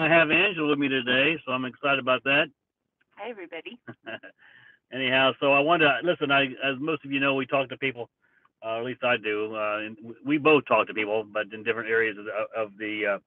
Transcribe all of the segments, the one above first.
I have Angela with me today, so I'm excited about that. Hi, everybody. Anyhow, so I wanted to listen. As most of you know, we talk to people, or at least I do. And we both talk to people, but in different areas of the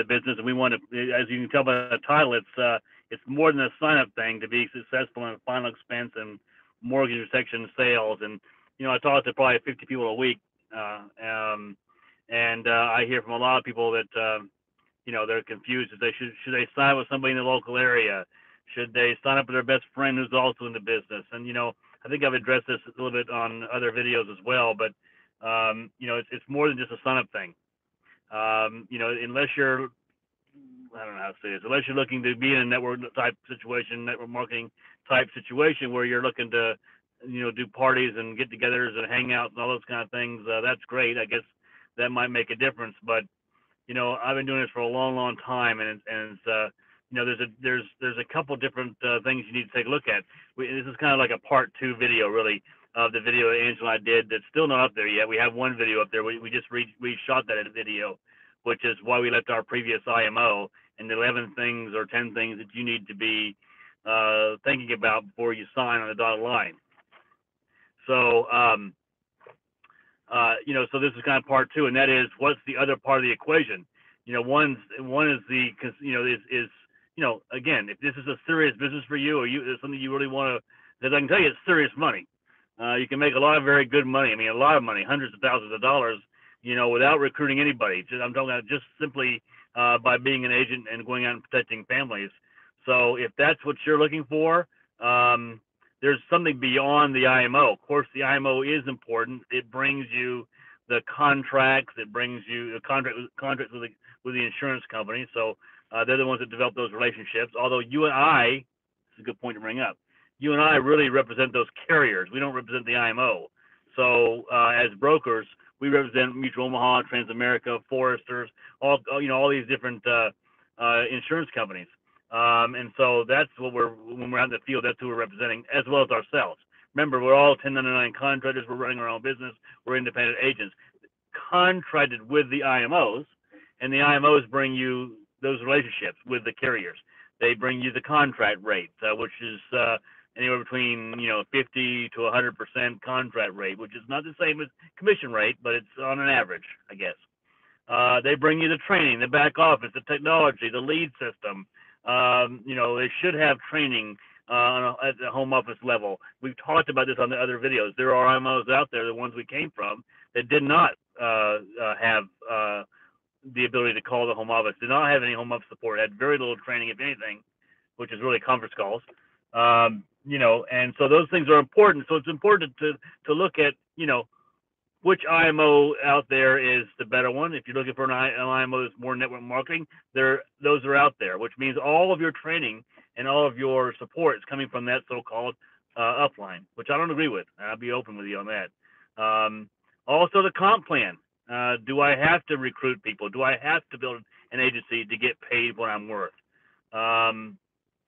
business. And we want to, as you can tell by the title, it's more than a sign-up thing to be successful in final expense and mortgage protection sales. And I talk to probably 50 people a week, uh, um, and I hear from a lot of people that they're confused. If they should they sign with somebody in the local area? Should they sign up with their best friend who's also in the business? And I think I've addressed this a little bit on other videos as well. But it's more than just a sign up thing. Unless you're, I don't know how to say this, unless you're looking to be in a network type situation, network marketing type situation where you're looking to do parties and get-togethers and hangouts and all those kind of things. That's great. I guess that might make a difference. But I've been doing this for a long, long time, and it's there's a couple different things you need to take a look at. This is kind of like a part two video, really, of the video that Angela and I did. That's still not up there yet. We have one video up there. We just shot that video, which is why we left our previous IMO and the 11 things or 10 things that you need to be thinking about before you sign on the dotted line. So so this is kind of part two, and that is what's the other part of the equation. One is the is again, if this is a serious business for you, or it's something you really want to, because I can tell you it's serious money. You can make a lot of very good money. I mean, a lot of money, hundreds of thousands of dollars, without recruiting anybody. I'm talking about just simply by being an agent and going out and protecting families. So if that's what you're looking for, there's something beyond the IMO. Of course, the IMO is important. It brings you the contracts. It brings you the contracts with the insurance company. So they're the ones that develop those relationships. Although you and I, this is a good point to bring up, you and I really represent those carriers. We don't represent the IMO. So as brokers, we represent Mutual Omaha, Transamerica, Foresters, all these different insurance companies. And so that's what when we're out in the field, that's who we're representing, as well as ourselves. Remember, we're all 1099 contractors. We're running our own business. We're independent agents contracted with the IMOs, and the IMOs bring you those relationships with the carriers. They bring you the contract rate, which is anywhere between 50 to 100% contract rate, which is not the same as commission rate, but it's on an average, I guess. They bring you the training, the back office, the technology, the lead system. They should have training at the home office level. We've talked about this on the other videos. There are IMOs out there, the ones we came from, that did not have the ability to call the home office, did not have any home office support, had very little training, if anything, which is really conference calls. And so those things are important. So it's important to look at, which IMO out there is the better one. If you're looking for an IMO that's more network marketing, those are out there, which means all of your training and all of your support is coming from that so-called upline, which I don't agree with. I'll be open with you on that. Also, the comp plan. Do I have to recruit people? Do I have to build an agency to get paid what I'm worth?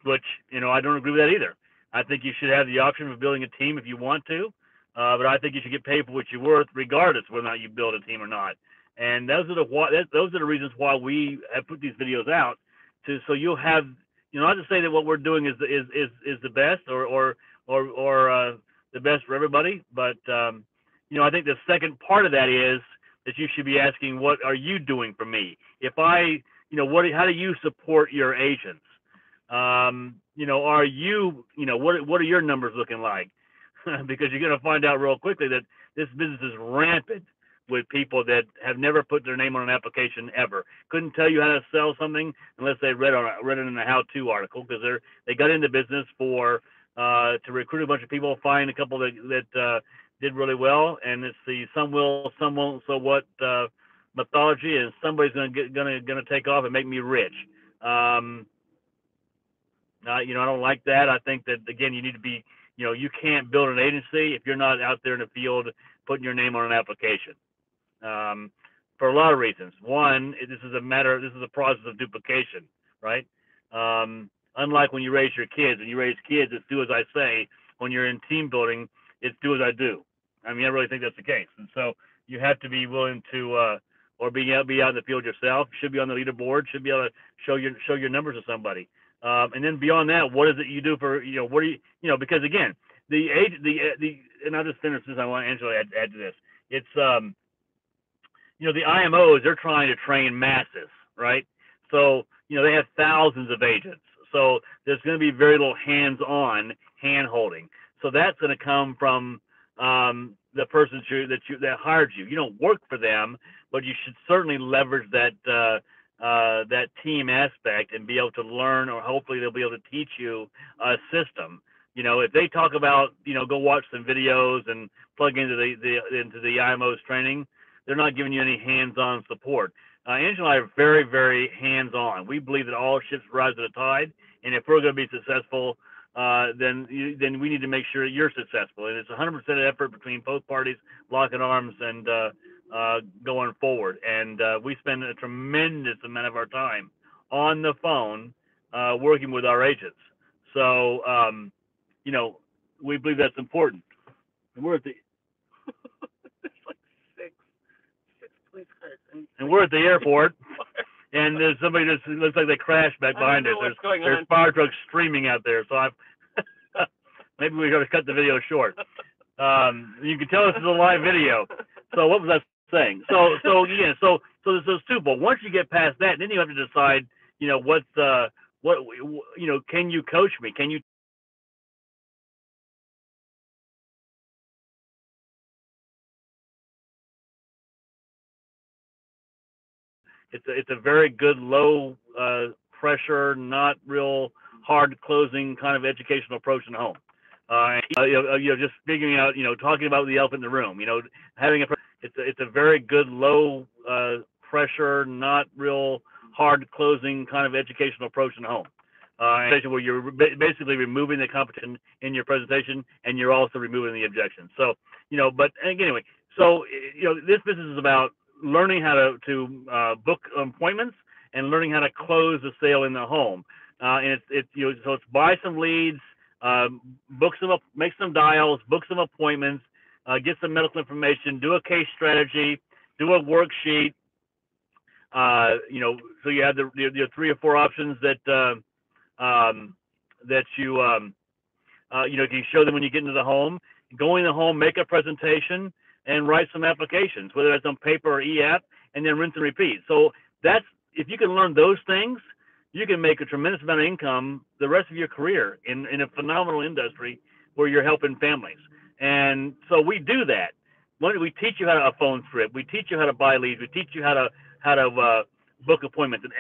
Which, I don't agree with that either. I think you should have the option of building a team if you want to. But I think you should get paid for what you're worth, regardless of whether or not you build a team or not. And those are the reasons why we have put these videos out, so you'll have, not to say that what we're doing is the best or the best for everybody, but I think the second part of that is that you should be asking, what are you doing for me? If I, how do you support your agents? Are you, what are your numbers looking like? Because you're going to find out real quickly that this business is rampant with people that have never put their name on an application ever. Couldn't tell you how to sell something unless they read it in a how-to article, because they got into business to recruit a bunch of people, find a couple that did really well, and it's the some will, some won't, so what mythology, and somebody's gonna take off and make me rich. I don't like that. I think that, again, you need to be, you can't build an agency if you're not out there in the field putting your name on an application, for a lot of reasons. One, this is a process of duplication, right? Unlike when you raise your kids, it's do as I say. When you're in team building, it's do as I do. I mean, I really think that's the case. And so you have to be willing to or be out in the field yourself. Should be on the leaderboard. Should be able to show your numbers to somebody. And then beyond that, what is it you do for what do you because again the age the and I'll just finish this. I want Angela to add to this. It's the IMOs, they're trying to train masses, right? So they have thousands of agents. So there's going to be very little hands-on hand-holding. So that's going to come from the person that hired you. You don't work for them, but you should certainly leverage that team aspect and be able to learn, or hopefully they'll be able to teach you a system. If they talk about go watch some videos and plug into the IMO's training, they're not giving you any hands-on support. Angela and I are very, very hands-on. We believe that all ships rise to the tide, and if we're going to be successful, then we need to make sure you're successful. And it's 100% effort between both parties, locking arms and going forward. And we spend a tremendous amount of our time on the phone working with our agents. So, we believe that's important. And we're at the and we're at the airport, and there's somebody that looks like they crashed back behind us. There's fire trucks streaming out there, so maybe we got to cut the video short. You can tell this is a live video. So what was I saying? So there's those two. But once you get past that, then you have to decide, can you coach me? Can you It's a very good low pressure, not real hard closing kind of educational approach in the home. Just figuring out, talking about the elephant in the room. Having it's a very good low pressure, not real hard closing kind of educational approach in the home. Where you're basically removing the competition in your presentation, and you're also removing the objections. So, but anyway, so this business is about learning how to book appointments and learning how to close the sale in the home. And so it's buy some leads, book some up, make some dials, book some appointments, get some medical information, do a case strategy, do a worksheet. So you have the 3 or 4 options that you can show them when you get into the home. Go in the home, make a presentation, and write some applications, whether that's on paper or e-app, and then rinse and repeat. So that's, if you can learn those things, you can make a tremendous amount of income the rest of your career in a phenomenal industry where you're helping families. And so we do that. We teach you how to phone script. We teach you how to buy leads. We teach you how to book appointments. And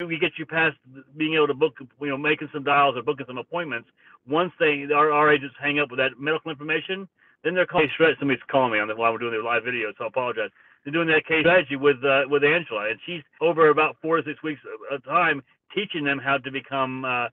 we get you past being able to book, making some dials or booking some appointments. Once our agents hang up with that medical information, then they're calling. Somebody's calling me on while we're doing their live video, so I apologize. They're doing that case strategy with Angela, and she's over about 4 to 6 weeks at a time teaching them how to become a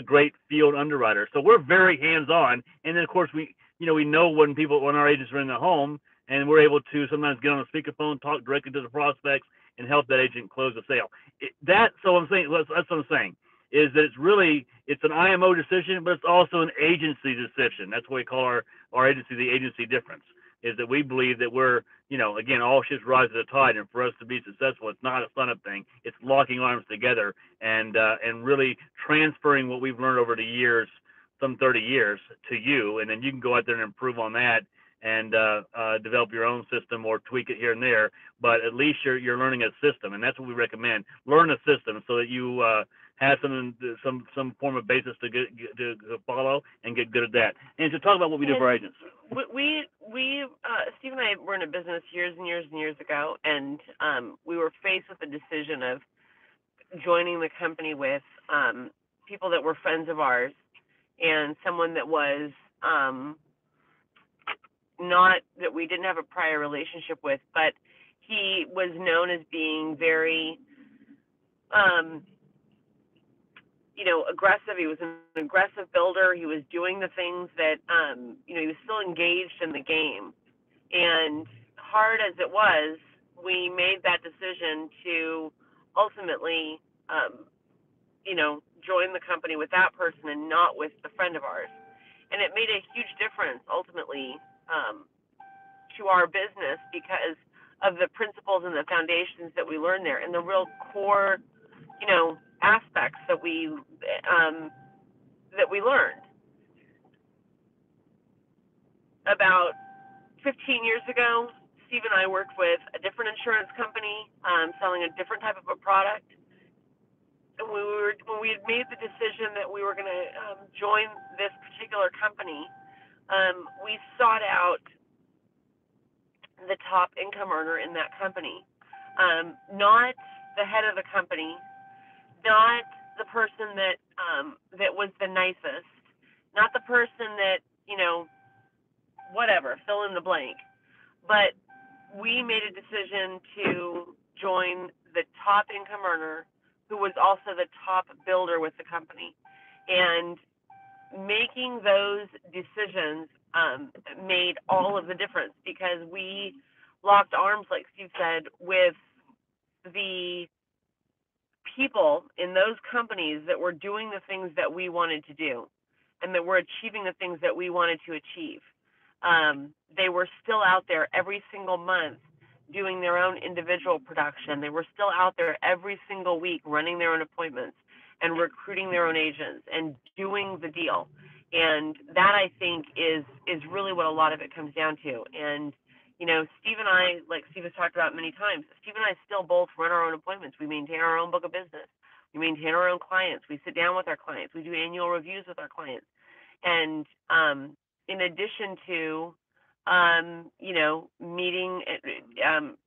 great field underwriter. So we're very hands-on, and then of course we know when our agents are in the home, and we're able to sometimes get on a speakerphone, talk directly to the prospects, and help that agent close the sale. That's what I'm saying, is that it's an IMO decision, but it's also an agency decision. That's what we call our agency, the agency difference, is that we believe that we're, again, all ships rise to the tide, and for us to be successful, it's not a sign-up thing. It's locking arms together and really transferring what we've learned over the years, some 30 years, to you, and then you can go out there and improve on that and develop your own system or tweak it here and there. But at least you're learning a system, and that's what we recommend. Learn a system so that you have some form of basis to follow and get good at that. And to talk about what we do for agents. We Steve and I were in a business years and years and years ago, and we were faced with the decision of joining the company with people that were friends of ours and someone that was not that we didn't have a prior relationship with, but he was known as being very, aggressive. He was an aggressive builder. He was doing the things that, he was still engaged in the game. And hard as it was, we made that decision to ultimately, join the company with that person and not with the friend of ours. And it made a huge difference ultimately to our business because of the principles and the foundations that we learned there and the real core, aspects that we learned. About 15 years ago, Steve and I worked with a different insurance company selling a different type of a product. And when we had made the decision that we were going to join this particular company, we sought out the top income earner in that company, not the head of the company, not the person that was the nicest, not the person that whatever, fill in the blank, but we made a decision to join the top income earner who was also the top builder with the company. And making those decisions made all of the difference because we locked arms, like Steve said, with the people in those companies that were doing the things that we wanted to do and that were achieving the things that we wanted to achieve. They were still out there every single month doing their own individual production. They were still out there every single week running their own appointments and recruiting their own agents and doing the deal. And that, I think, is really what a lot of it comes down to. And, Steve and I, like Steve has talked about many times, Steve and I still both run our own appointments. We maintain our own book of business. We maintain our own clients. We sit down with our clients. We do annual reviews with our clients. And in addition to, meeting,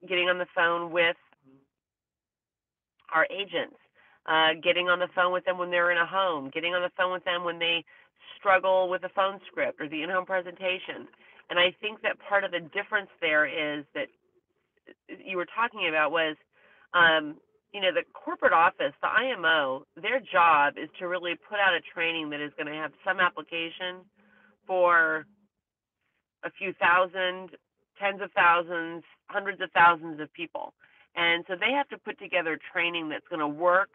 getting on the phone with our agents, getting on the phone with them when they're in a home, getting on the phone with them when they struggle with the phone script or the in-home presentation. And I think that part of the difference there is that you were talking about was, the corporate office, the IMO, their job is to really put out a training that is going to have some application for a few thousand, tens of thousands, hundreds of thousands of people. And so they have to put together training that's going to work,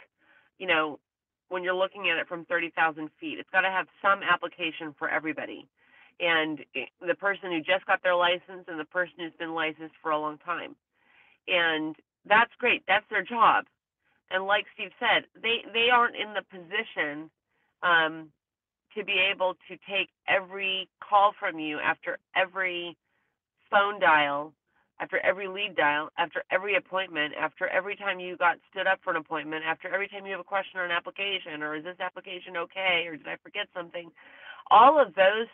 when you're looking at it from 30,000 feet. It's got to have some application for everybody. And the person who just got their license and the person who's been licensed for a long time. And that's great. That's their job. And like Steve said, they aren't in the position to be able to take every call from you after every phone dial, after every lead dial, after every appointment, after every time you got stood up for an appointment, after every time you have a question or an application, or is this application okay, or did I forget something? All of those,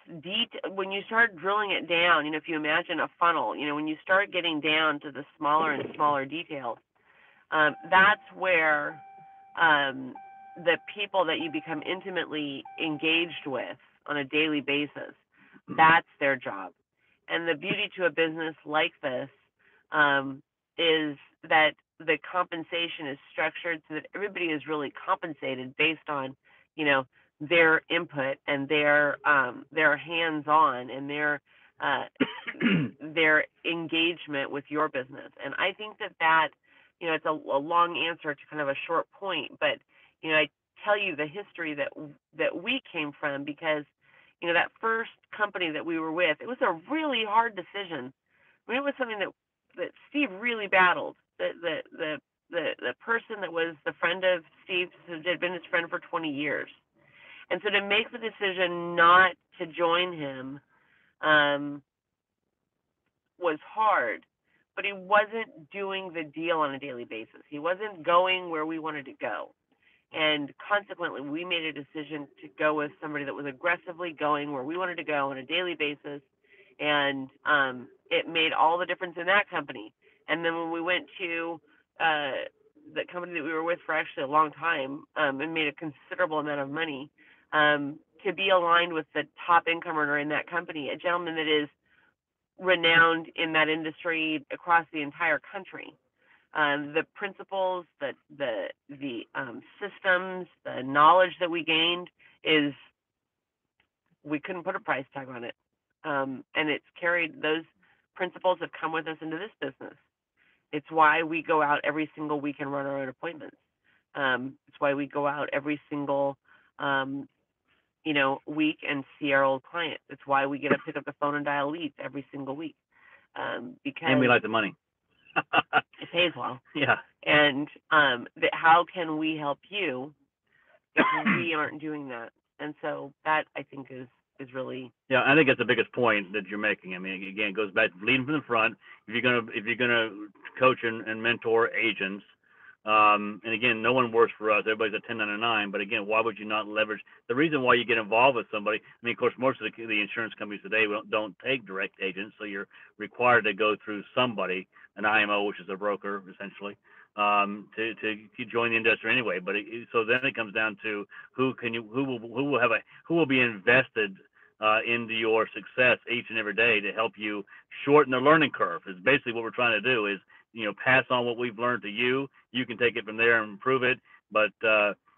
when you start drilling it down, if you imagine a funnel, when you start getting down to the smaller and smaller details, that's where the people that you become intimately engaged with on a daily basis, that's their job. And the beauty to a business like this is that the compensation is structured so that everybody is really compensated based on, their input and their hands-on and their engagement with your business. And I think that it's a long answer to kind of a short point, but I tell you the history that we came from because that first company that we were with, it was a really hard decision. I mean, it was something that Steve really battled. The person that was the friend of Steve had been his friend for 20 years. And so to make the decision not to join him was hard, but he wasn't doing the deal on a daily basis. He wasn't going where we wanted to go. And consequently, we made a decision to go with somebody that was aggressively going where we wanted to go on a daily basis. And it made all the difference in that company. And then when we went to the company that we were with for actually a long time and made a considerable amount of money, to be aligned with the top income earner in that company, a gentleman that is renowned in that industry across the entire country. The principles, the systems, the knowledge that we gained we couldn't put a price tag on it. And it's carried, those principles have come with us into this business. It's why we go out every single week and run our own appointments, It's why we go out every single, week and see our old clients. It's why we get to pick up the phone and dial leads every single week, because And we like the money. it pays well. Yeah. And how can we help you if we aren't doing that? And so that, I think, is really, Yeah, I think that's the biggest point that you're making. I mean, again, it goes back to leading from the front. If you're gonna coach and mentor agents, and again, no one works for us. Everybody's a 1099. But again, why would you not leverage the reason why you get involved with somebody? I mean, of course, most of the insurance companies today don't take direct agents, so you're required to go through somebody, an IMO, which is a broker essentially, to join the industry anyway. But so then it comes down to who will be invested into your success each and every day to help you shorten the learning curve. Is basically what we're trying to do. Is pass on what we've learned to you. You can take it from there and improve it. But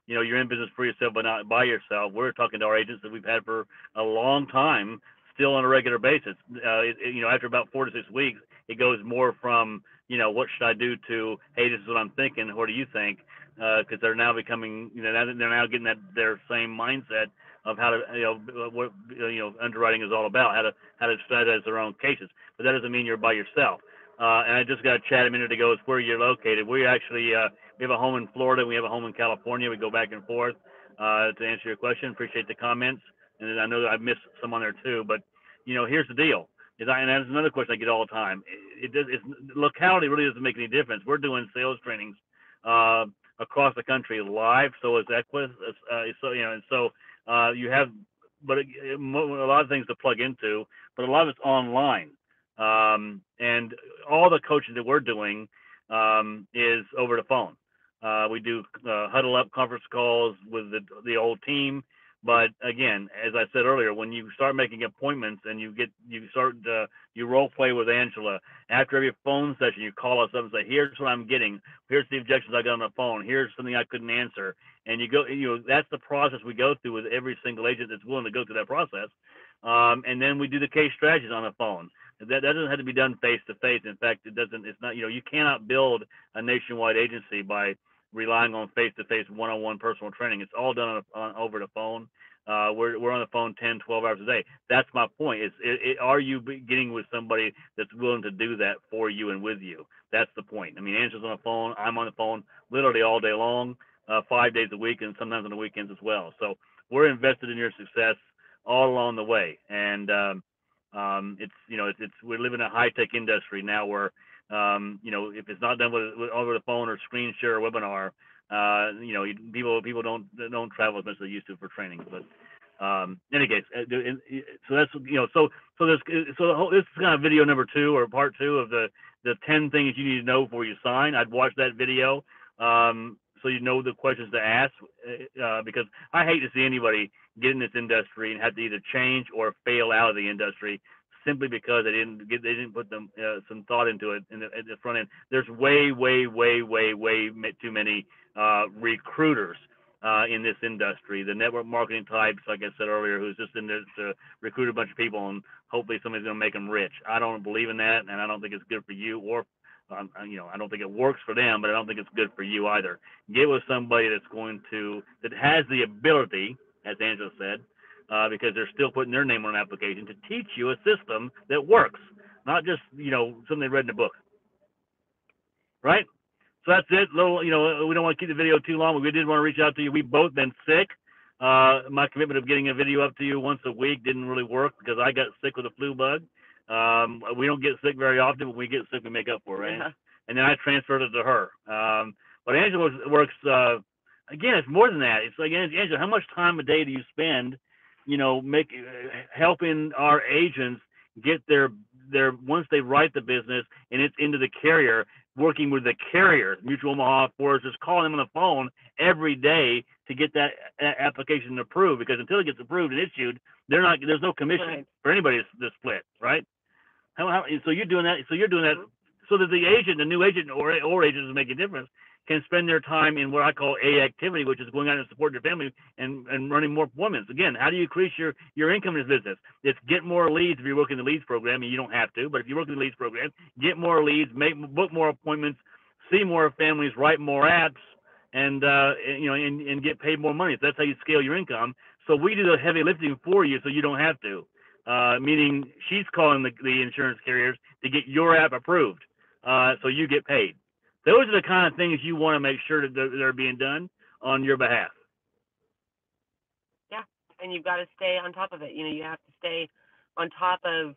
you're in business for yourself, but not by yourself. We're talking to our agents that we've had for a long time, still on a regular basis. After about 4 to 6 weeks, it goes more from what should I do to, hey, this is what I'm thinking. What do you think? Because they're now becoming, they're now getting their same mindset of how to, what underwriting is all about, how to strategize their own cases. But that doesn't mean you're by yourself. And I just got a chat a minute ago. It's where you're located. We actually we have a home in Florida. We have a home in California. We go back and forth to answer your question. Appreciate the comments. And I know that I've missed some on there too. But here's the deal. And that's another question I get all the time. Locality really doesn't make any difference. We're doing sales trainings across the country live. So is Equis. You have, but a lot of things to plug into. But a lot of it's online. And all the coaching that we're doing is over the phone. We do huddle up conference calls with the old team. But again, as I said earlier, when you start making appointments and you role play with Angela, after every phone session, you call us up and say, here's what I'm getting. Here's the objections I got on the phone. Here's something I couldn't answer. And that's the process we go through with every single agent that's willing to go through that process. And then we do the case strategies on the phone. That doesn't have to be done face to face. In fact, it's not, you cannot build a nationwide agency by relying on face to face, one-on-one personal training. It's all done over the phone. We're on the phone 10, 12 hours a day. That's my point. Are you getting with somebody that's willing to do that for you and with you? That's the point. I mean, Angela's on the phone. I'm on the phone literally all day long, 5 days a week, and sometimes on the weekends as well. So we're invested in your success all along the way. And we live in a high-tech industry now where, if it's not done with over the phone or screen share or webinar, people don't travel as much as they used to for training. But in any case, so that's this is kind of video number 2 or part 2 of the 10 things you need to know before you sign. I'd watch that video so you know the questions to ask, because I hate to see anybody get in this industry and have to either change or fail out of the industry simply because they didn't put some thought into it at the front end. There's way too many recruiters in this industry. The network marketing types, like I said earlier, who's just in there to recruit a bunch of people and hopefully somebody's going to make them rich. I don't believe in that, and I don't think it's good for you, or I don't think it works for them, but I don't think it's good for you either. Get with somebody that has the ability, as Angela said, because they're still putting their name on an application, to teach you a system that works, not just something they read in a book. Right? So that's it. We don't want to keep the video too long, but we did want to reach out to you. We've both been sick. My commitment of getting a video up to you once a week didn't really work because I got sick with a flu bug. We don't get sick very often, but when we get sick, we make up for it, right? Yeah. And then I transferred it to her. But Angela works, again, it's more than that. It's like, Angela, how much time a day do you spend, helping our agents get their once they write the business and it's into the carrier, working with the carrier, Mutual Omaha, Forest, just calling them on the phone every day to get that application approved, because until it gets approved and issued, there's no commission for anybody to split, right? So you're doing that. So you're doing that so that the agent, the new agent or agent doesn't make a difference, can spend their time in what I call A activity, which is going out and supporting their family and running more appointments. Again, how do you increase your income in this business? It's get more leads if you're working the leads program, and you don't have to, but if you work in the leads program, get more leads, book more appointments, see more families, write more apps, and get paid more money. So that's how you scale your income. So we do the heavy lifting for you, so you don't have to. Meaning she's calling the insurance carriers to get your app approved, so you get paid. Those are the kind of things you want to make sure that they're being done on your behalf. Yeah, and you've got to stay on top of it. You have to stay on top of,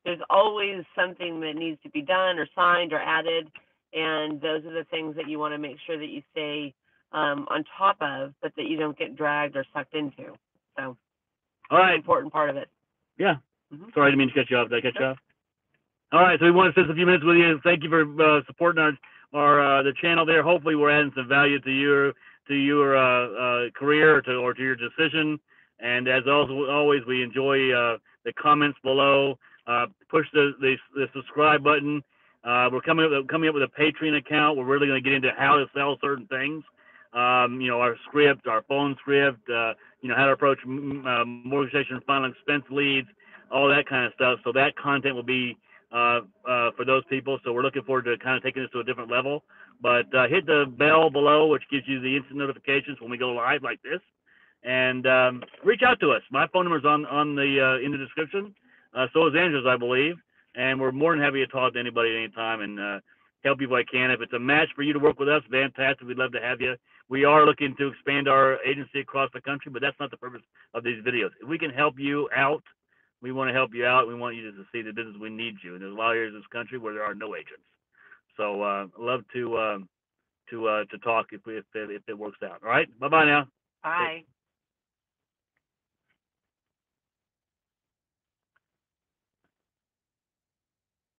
there's always something that needs to be done or signed or added, and those are the things that you want to make sure that you stay on top of, but that you don't get dragged or sucked into. So, all right, an important part of it. Yeah. Mm-hmm. Sorry, I didn't mean to cut you off. Did I cut you off? All right, so we want to spend a few minutes with you. Thank you for supporting our the channel there. Hopefully, we're adding some value to your career or to your decision. And as always, we enjoy the comments below. Push the subscribe button. We're coming up with a Patreon account. We're really going to get into how to sell certain things. Our script, our phone script. How to approach mortgage and final expense leads, all that kind of stuff. So that content will be for those people. So we're looking forward to kind of taking this to a different level. But hit the bell below, which gives you the instant notifications when we go live like this. And reach out to us. My phone number is on the in the description. So is Andrew's, I believe. And we're more than happy to talk to anybody at any time and help you if I can. If it's a match for you to work with us, fantastic. We'd love to have you. We are looking to expand our agency across the country, but that's not the purpose of these videos. If we can help you out, we want to help you out. We want you to see the business we need you. And there's a lot of areas in this country where there are no agents. So love to talk if it works out. All right. Bye-bye now. Bye.